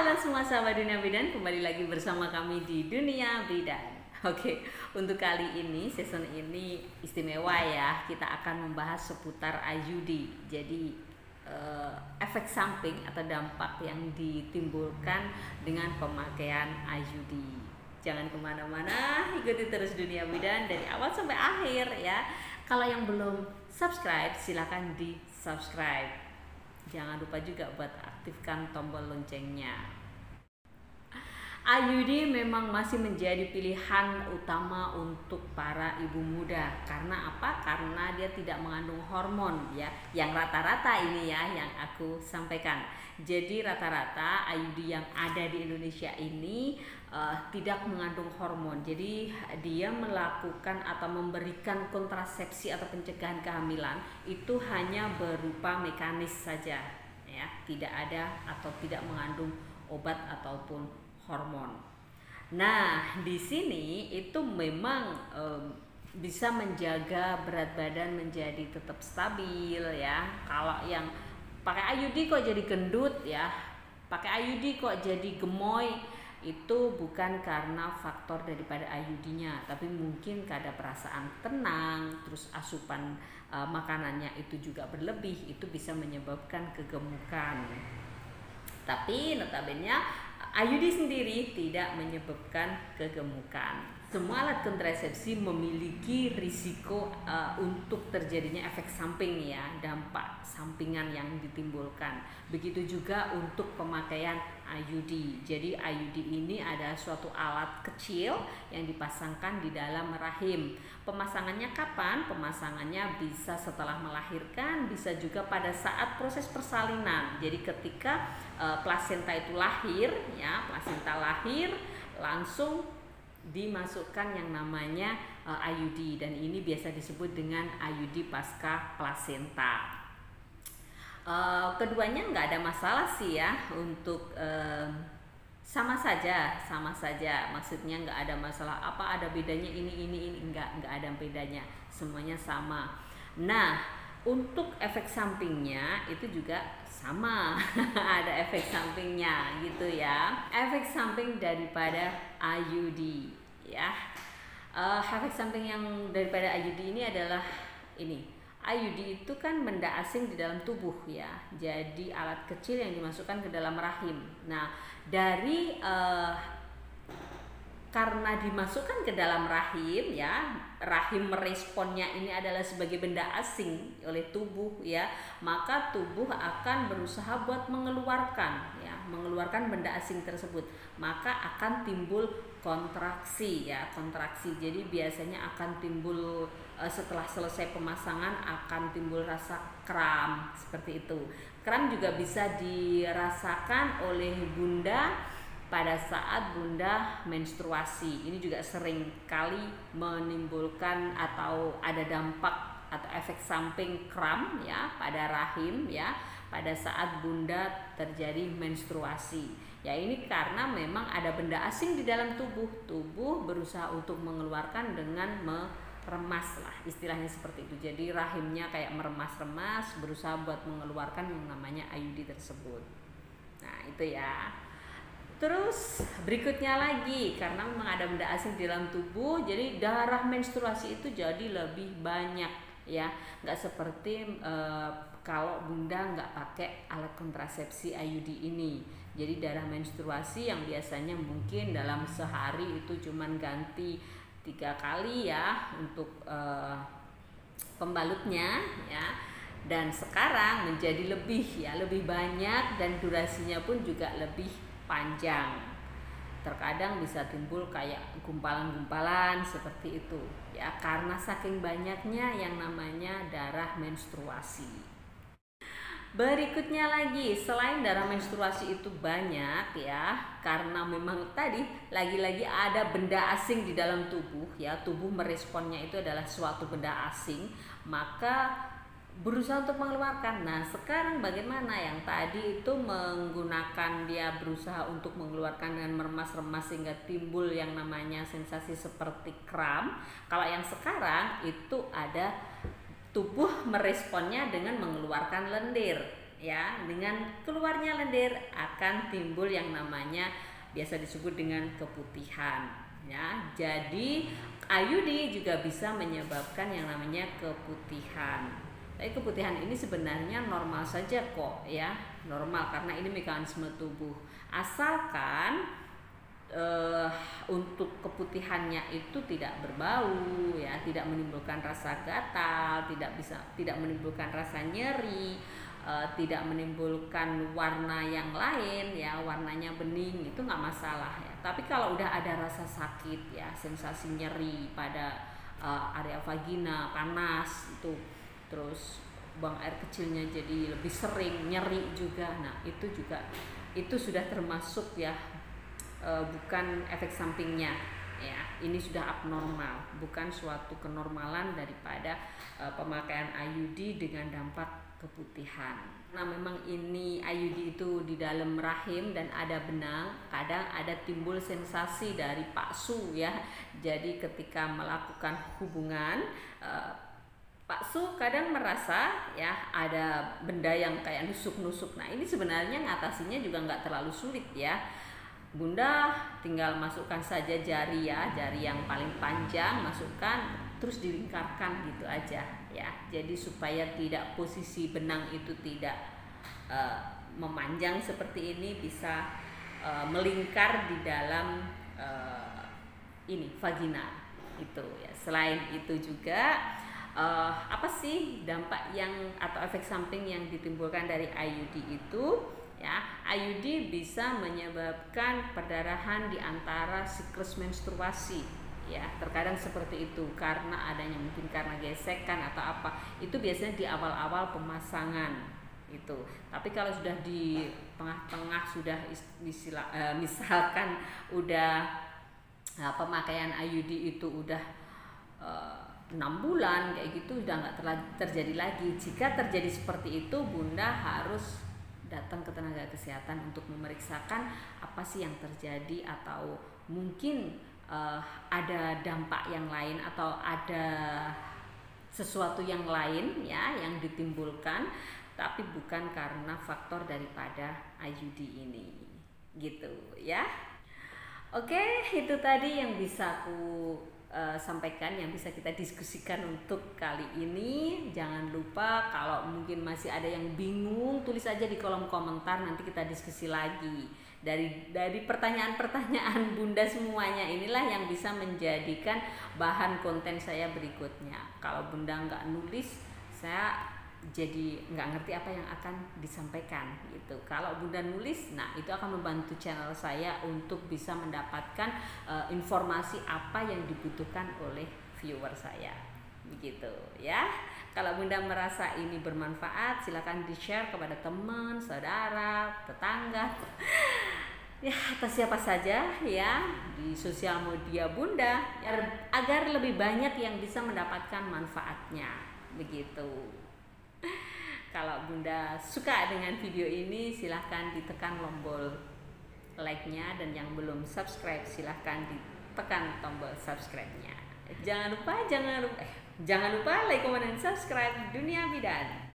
Halo semua sahabat Dunia Bidan, kembali lagi bersama kami di Dunia Bidan. Oke, untuk kali ini, season ini istimewa ya. Kita akan membahas seputar IUD. Jadi efek samping atau dampak yang ditimbulkan dengan pemakaian IUD. Jangan kemana-mana, ikuti terus Dunia Bidan dari awal sampai akhir ya. Kalau yang belum subscribe, silakan di subscribe. Jangan lupa juga buat aktifkan tombol loncengnya. IUD memang masih menjadi pilihan utama untuk para ibu muda. Karena apa? Karena dia tidak mengandung hormon ya. Yang rata-rata ini ya yang aku sampaikan. Jadi rata-rata IUD yang ada di Indonesia ini tidak mengandung hormon. Jadi dia melakukan atau memberikan kontrasepsi atau pencegahan kehamilan itu hanya berupa mekanis saja ya. Tidak ada atau tidak mengandung obat ataupun hormon. Nah, di sini itu memang bisa menjaga berat badan menjadi tetap stabil ya. Kalau yang pakai IUD kok jadi gendut ya, pakai IUD kok jadi gemoy, itu bukan karena faktor daripada IUD-nya, tapi mungkin karena perasaan tenang, terus asupan makanannya itu juga berlebih, itu bisa menyebabkan kegemukan. Tapi notabene IUD sendiri tidak menyebabkan kegemukan. Semua alat kontrasepsi memiliki risiko untuk terjadinya efek samping ya, dampak sampingan yang ditimbulkan. Begitu juga untuk pemakaian IUD. Jadi IUD ini adalah suatu alat kecil yang dipasangkan di dalam rahim. Pemasangannya kapan? Pemasangannya bisa setelah melahirkan, bisa juga pada saat proses persalinan. Jadi ketika plasenta itu lahir ya, plasenta lahir langsung dimasukkan yang namanya IUD, dan ini biasa disebut dengan IUD pasca plasenta. Keduanya nggak ada masalah sih ya, untuk sama saja, maksudnya nggak ada masalah apa ada bedanya ini nggak ada bedanya, semuanya sama. Nah, untuk efek sampingnya itu juga sama ada efek sampingnya gitu ya. Efek samping daripada IUD ya, efek samping yang daripada IUD ini adalah ini. IUD itu kan benda asing di dalam tubuh ya, jadi alat kecil yang dimasukkan ke dalam rahim. Nah, dari karena dimasukkan ke dalam rahim ya, rahim meresponnya ini adalah sebagai benda asing oleh tubuh ya, maka tubuh akan berusaha buat mengeluarkan benda asing tersebut, maka akan timbul kontraksi ya, kontraksi. Jadi biasanya akan timbul setelah selesai pemasangan akan timbul rasa kram seperti itu. Kram juga bisa dirasakan oleh bunda pada saat bunda menstruasi. Ini juga sering kali menimbulkan atau ada dampak atau efek samping kram ya pada rahim ya pada saat bunda terjadi menstruasi. Ya ini karena memang ada benda asing di dalam tubuh. Tubuh berusaha untuk mengeluarkan dengan meremas lah, istilahnya seperti itu. Jadi rahimnya kayak meremas-remas, berusaha buat mengeluarkan yang namanya IUD tersebut. Nah, itu ya. Terus berikutnya lagi, karena memang ada benda asing di dalam tubuh, jadi darah menstruasi itu jadi lebih banyak ya. Nggak seperti kalau bunda nggak pakai alat kontrasepsi IUD ini. Jadi darah menstruasi yang biasanya mungkin dalam sehari itu cuman ganti 3 kali ya untuk pembalutnya ya. Dan sekarang menjadi lebih banyak, dan durasinya pun juga lebih panjang. Terkadang bisa timbul kayak gumpalan-gumpalan seperti itu ya, karena saking banyaknya yang namanya darah menstruasi. Berikutnya lagi, selain darah menstruasi itu banyak ya, karena memang tadi lagi-lagi ada benda asing di dalam tubuh ya, tubuh meresponnya itu adalah suatu benda asing, maka berusaha untuk mengeluarkan. Nah, sekarang bagaimana? Yang tadi itu menggunakan dia berusaha untuk mengeluarkan dengan meremas-remas sehingga timbul yang namanya sensasi seperti kram. Kalau yang sekarang itu ada tubuh meresponnya dengan mengeluarkan lendir ya, dengan keluarnya lendir akan timbul yang namanya biasa disebut dengan keputihan, ya. Jadi IUD juga bisa menyebabkan yang namanya keputihan. Tapi keputihan ini sebenarnya normal saja kok, ya, normal karena ini mekanisme tubuh. Asalkan untuk keputihannya itu tidak berbau, ya, tidak menimbulkan rasa gatal, tidak menimbulkan rasa nyeri, tidak menimbulkan warna yang lain, ya, warnanya bening, itu nggak masalah, ya. Tapi kalau udah ada rasa sakit, ya, sensasi nyeri pada area vagina, panas itu, terus buang air kecilnya jadi lebih sering, nyeri juga, nah itu sudah termasuk, ya, bukan efek sampingnya, ya, ini sudah abnormal, bukan suatu kenormalan daripada pemakaian IUD dengan dampak keputihan. Nah, memang ini IUD itu di dalam rahim dan ada benang, kadang ada timbul sensasi dari paksu, ya. Jadi ketika melakukan hubungan, paksu kadang merasa, ya, ada benda yang kayak nusuk-nusuk. Nah, ini sebenarnya ngatasinya juga nggak terlalu sulit, ya. Bunda tinggal masukkan saja jari, ya, jari yang paling panjang masukkan, terus dilingkarkan gitu aja, ya. Jadi supaya tidak posisi benang itu tidak memanjang seperti ini, bisa melingkar di dalam ini vagina itu, ya. Selain itu juga apa sih dampak yang atau efek samping yang ditimbulkan dari IUD itu? Ya, IUD bisa menyebabkan perdarahan di antara siklus menstruasi, ya. Terkadang seperti itu karena adanya mungkin karena gesekan atau apa. Itu biasanya di awal-awal pemasangan itu. Tapi kalau sudah di tengah-tengah sudah misalkan udah pemakaian IUD itu udah 6 bulan kayak gitu, udah nggak terjadi lagi. Jika terjadi seperti itu, Bunda harus datang ke tenaga kesehatan untuk memeriksakan apa sih yang terjadi, atau mungkin ada dampak yang lain atau ada sesuatu yang lain, ya, yang ditimbulkan, tapi bukan karena faktor daripada IUD ini, gitu, ya. Oke, itu tadi yang bisa aku sampaikan, yang bisa kita diskusikan untuk kali ini. Jangan lupa kalau mungkin masih ada yang bingung, tulis aja di kolom komentar, nanti kita diskusi lagi. Dari pertanyaan-pertanyaan Bunda semuanya inilah yang bisa menjadikan bahan konten saya berikutnya. Kalau Bunda nggak nulis, saya jadi nggak ngerti apa yang akan disampaikan gitu. Kalau Bunda nulis, nah itu akan membantu channel saya untuk bisa mendapatkan informasi apa yang dibutuhkan oleh viewer saya, begitu, ya. Kalau Bunda merasa ini bermanfaat, silakan di-share kepada teman, saudara, tetangga, ya, atau siapa saja, ya, di sosial media Bunda, agar lebih banyak yang bisa mendapatkan manfaatnya, begitu. Kalau Bunda suka dengan video ini, silahkan ditekan tombol like-nya, dan yang belum subscribe silahkan ditekan tombol subscribe-nya. Jangan lupa like, comment, dan subscribe Dunia Bidan.